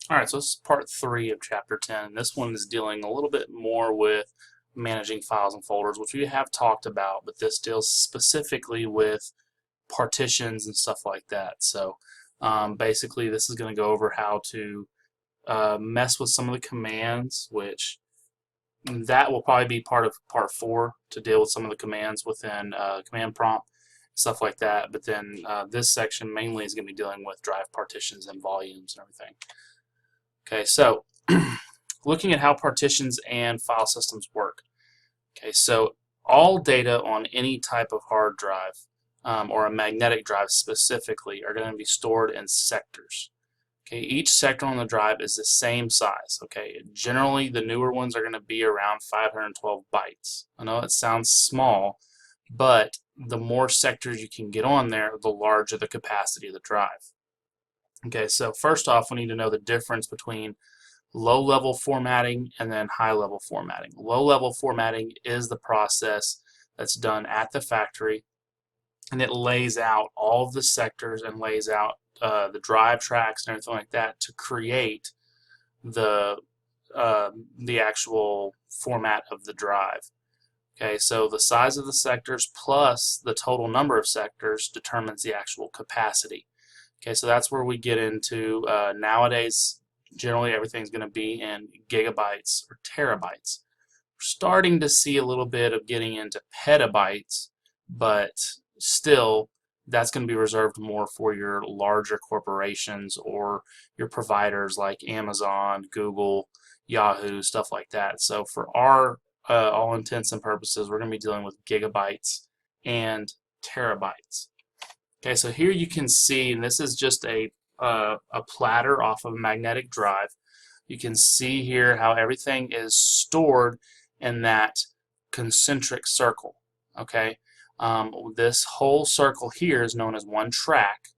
Alright, so this is part 3 of chapter 10. This one is dealing a little bit more with managing files and folders, which we have talked about, but this deals specifically with partitions and stuff like that. So basically this is going to go over how to mess with some of the commands, which that will probably be part of part 4 to deal with some of the commands within command prompt, stuff like that. But then this section mainly is going to be dealing with drive partitions and volumes and everything. Okay, so looking at how partitions and file systems work. Okay, so all data on any type of hard drive or a magnetic drive specifically are going to be stored in sectors. Okay, each sector on the drive is the same size. Okay, generally the newer ones are going to be around 512 bytes. I know it sounds small, but the more sectors you can get on there, the larger the capacity of the drive. Okay, so first off, we need to know the difference between low-level formatting and then high-level formatting. Low-level formatting is the process that's done at the factory, and it lays out all of the sectors and lays out the drive tracks and everything like that to create the actual format of the drive. Okay, so the size of the sectors plus the total number of sectors determines the actual capacity. Okay, so that's where we get into nowadays. Generally, everything's going to be in gigabytes or terabytes. We're starting to see a little bit of getting into petabytes, but still, that's going to be reserved more for your larger corporations or your providers like Amazon, Google, Yahoo, stuff like that. So for our all intents and purposes, we're going to be dealing with gigabytes and terabytes. Okay, so here you can see, and this is just a platter off of a magnetic drive. You can see here how everything is stored in that concentric circle. Okay, this whole circle here is known as one track,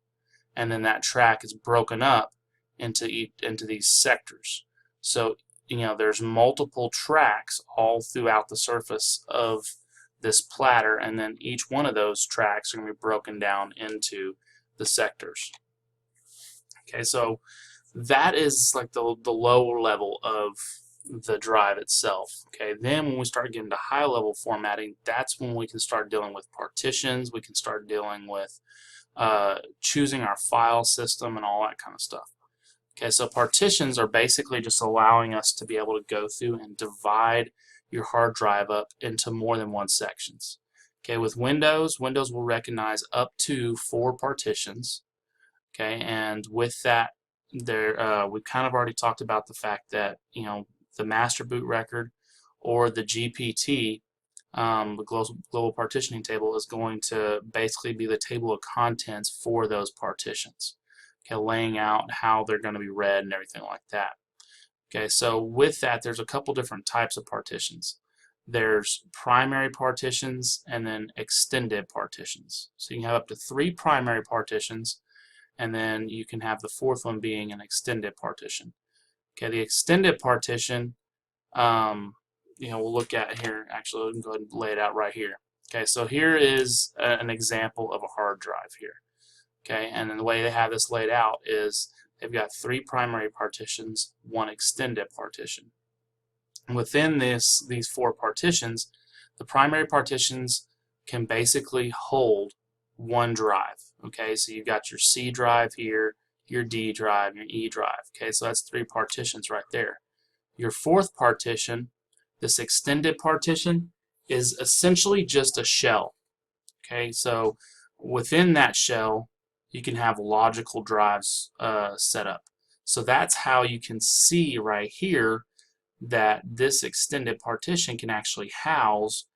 and then that track is broken up into these sectors. So there's multiple tracks all throughout the surface of this platter, and then each one of those tracks are going to be broken down into the sectors. Okay, so that is like the lower level of the drive itself. Okay, then when we start getting to high level formatting, that's when we can start dealing with partitions, we can start dealing with choosing our file system and all that kind of stuff. Okay, so partitions are basically just allowing us to be able to go through and divide your hard drive up into more than one sections. Okay, with Windows will recognize up to 4 partitions. Okay, and with that, we've kind of already talked about the fact that the master boot record or the GPT, the global partitioning table, is going to basically be the table of contents for those partitions. Okay, laying out how they're going to be read and everything like that. Okay, so with that, there's a couple different types of partitions. There's primary partitions and then extended partitions. So you can have up to 3 primary partitions, and then you can have the 4th one being an extended partition. Okay, the extended partition, we'll look at here. Actually, we can go ahead and lay it out right here. Okay, so here is an example of a hard drive here. Okay, and then the way they have this laid out is they've got 3 primary partitions, 1 extended partition. And within these 4 partitions, the primary partitions can basically hold 1 drive. Okay, so you've got your C drive here, your D drive, your E drive. Okay, so that's 3 partitions right there. Your 4th partition, this extended partition, is essentially just a shell. Okay, so within that shell, you can have logical drives set up. So that's how you can see right here that this extended partition can actually house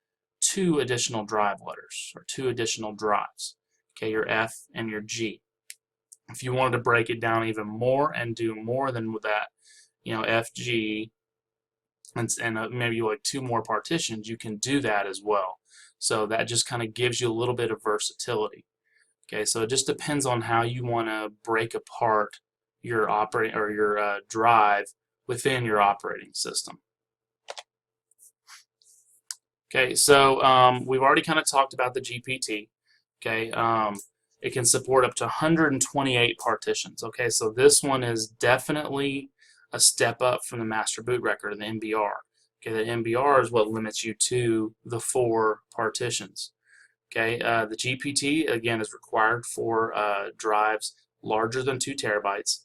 2 additional drive letters or 2 additional drives. Okay, your F and your G. If you wanted to break it down even more and do more than that, FG and maybe like 2 more partitions, you can do that as well. So that just kind of gives you a little bit of versatility. Okay, so it just depends on how you want to break apart your drive within your operating system. Okay, so we've already kind of talked about the GPT. Okay, it can support up to 128 partitions. Okay, so this one is definitely a step up from the master boot record, the MBR. Okay, the MBR is what limits you to the 4 partitions. Okay, the GPT again is required for drives larger than 2 terabytes.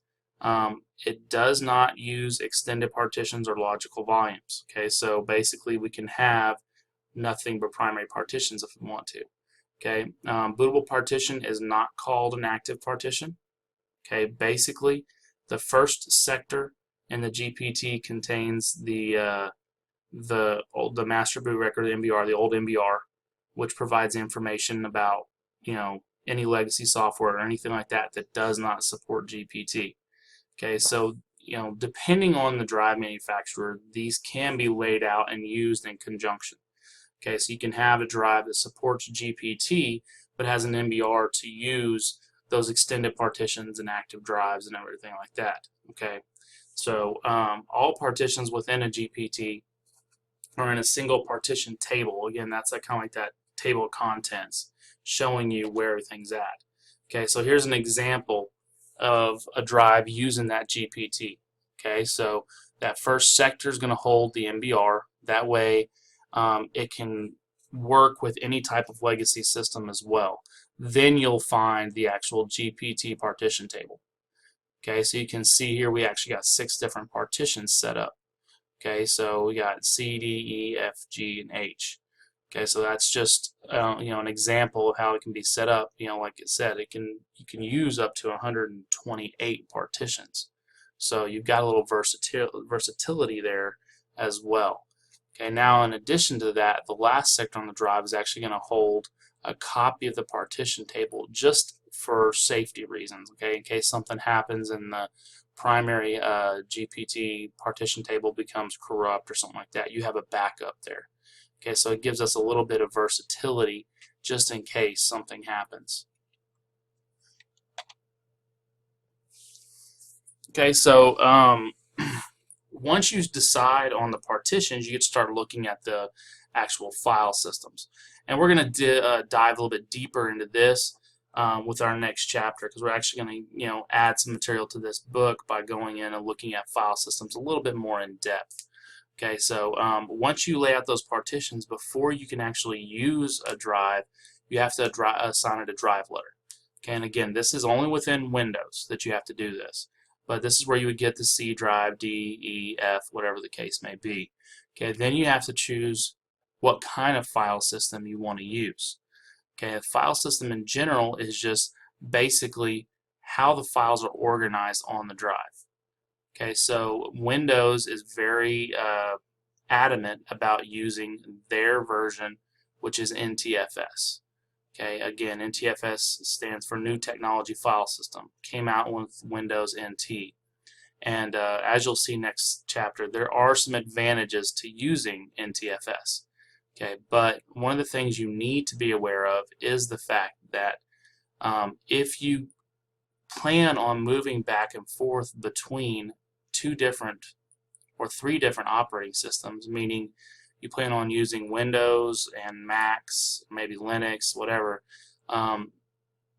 It does not use extended partitions or logical volumes. Okay, so basically we can have nothing but primary partitions if we want to. Okay, bootable partition is not called an active partition. Okay, basically the first sector in the GPT contains the master boot record, the MBR, the old MBR, which provides information about any legacy software or anything like that that does not support GPT. Okay, so depending on the drive manufacturer, these can be laid out and used in conjunction. Okay, so you can have a drive that supports GPT but has an MBR to use those extended partitions and active drives and everything like that. Okay, so all partitions within a GPT are in a single partition table. Again, that's kind of like that table of contents showing you where everything's at. Okay, so here's an example of a drive using that GPT. Okay, so that first sector is going to hold the MBR. That way it can work with any type of legacy system as well. Then you'll find the actual GPT partition table. Okay, so you can see here we actually got 6 different partitions set up. Okay, so we got C, D, E, F, G, and H. Okay, so that's just an example of how it can be set up. Like it said, you can use up to 128 partitions. So you've got a little versatility there as well. Okay, now in addition to that, the last sector on the drive is actually going to hold a copy of the partition table just for safety reasons. Okay, in case something happens and the primary GPT partition table becomes corrupt or something like that, you have a backup there. Okay, so it gives us a little bit of versatility just in case something happens. Okay, so once you decide on the partitions, you get to start looking at the actual file systems. And we're going to dive a little bit deeper into this with our next chapter, because we're actually going to add some material to this book by going in and looking at file systems a little bit more in depth. Okay, so once you lay out those partitions, before you can actually use a drive, you have to assign it a drive letter. Okay, and again, this is only within Windows that you have to do this. But this is where you would get the C drive, D, E, F, whatever the case may be. Okay, then you have to choose what kind of file system you want to use. Okay, a file system in general is just basically how the files are organized on the drive. Okay, so Windows is very adamant about using their version, which is NTFS. Okay, again, NTFS stands for New Technology File System. Came out with Windows NT. And as you'll see next chapter, there are some advantages to using NTFS. Okay, but one of the things you need to be aware of is the fact that if you plan on moving back and forth between 2 different or 3 different operating systems, meaning you plan on using Windows and Macs, maybe Linux, whatever,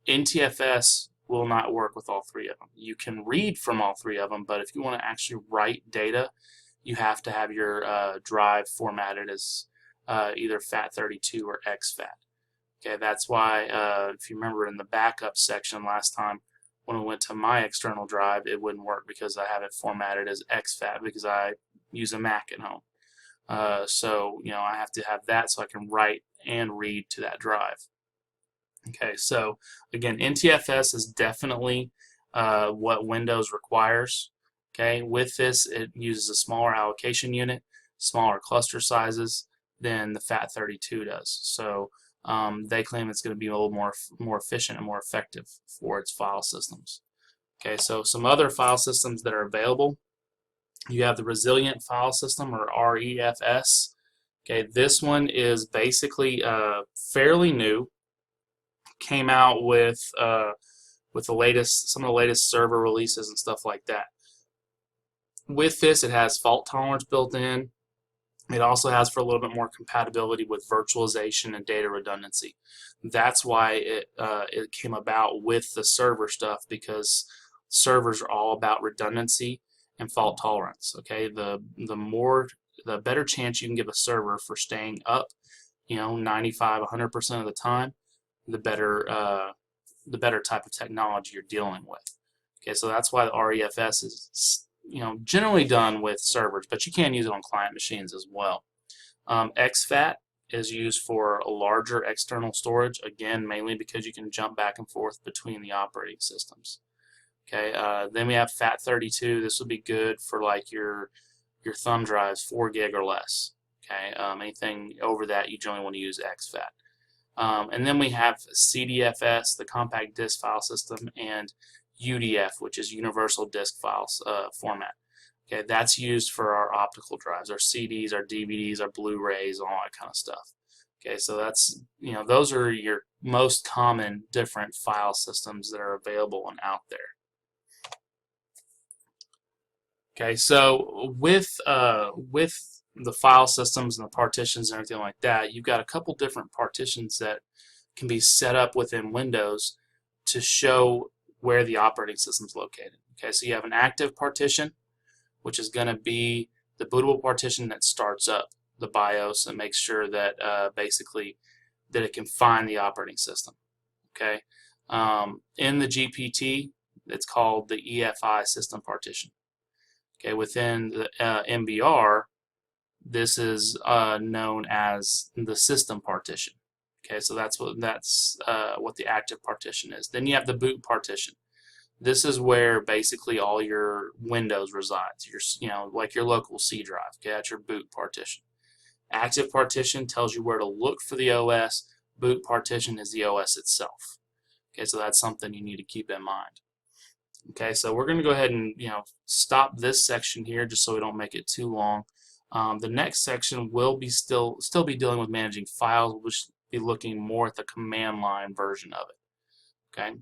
NTFS will not work with all 3 of them. You can read from all 3 of them, but if you want to actually write data, you have to have your drive formatted as either FAT32 or exFAT. Okay, that's why if you remember in the backup section last time, when we went to my external drive, it wouldn't work because I have it formatted as exFAT because I use a Mac at home. So I have to have that so I can write and read to that drive. Okay, so again, NTFS is definitely what Windows requires. Okay, with this, it uses a smaller allocation unit, smaller cluster sizes than the FAT32 does. So they claim it's going to be a little more efficient and more effective for its file systems. Okay, so some other file systems that are available. You have the Resilient File System, or REFS. Okay, this one is basically fairly new. Came out with some of the latest server releases and stuff like that. With this, it has fault tolerance built in. It also has for a little bit more compatibility with virtualization and data redundancy. That's why it came about with the server stuff, because servers are all about redundancy and fault tolerance. Okay, the better chance you can give a server for staying up, 95, 100% of the time, the better type of technology you're dealing with. Okay, so that's why the REFS is generally done with servers, but you can use it on client machines as well. exFAT is used for a larger external storage, again, mainly because you can jump back and forth between the operating systems. Okay, then we have FAT32. This would be good for like your thumb drives, 4 gig or less. Okay, anything over that, you generally want to use exFAT. And then we have CDFS, the compact disk file system, and UDF, which is universal disk files format. Okay, that's used for our optical drives, our CDs, our DVDs, our Blu-rays, all that kind of stuff. Okay, so that's, those are your most common different file systems that are available and out there. Okay, so with the file systems and the partitions and everything like that, you've got a couple different partitions that can be set up within Windows to show where the operating system is located. Okay, so you have an active partition, which is going to be the bootable partition that starts up the BIOS and makes sure that basically that it can find the operating system. Okay, in the GPT, it's called the EFI system partition. Okay, within the MBR, this is known as the system partition. Okay, so that's what the active partition is. Then you have the boot partition. This is where basically all your Windows resides. Like your local C drive. Okay, that's your boot partition. Active partition tells you where to look for the OS. Boot partition is the OS itself. Okay, so that's something you need to keep in mind. Okay, so we're going to go ahead and stop this section here just so we don't make it too long. The next section will be still be dealing with managing files. We'll be looking more at the command line version of it. Okay,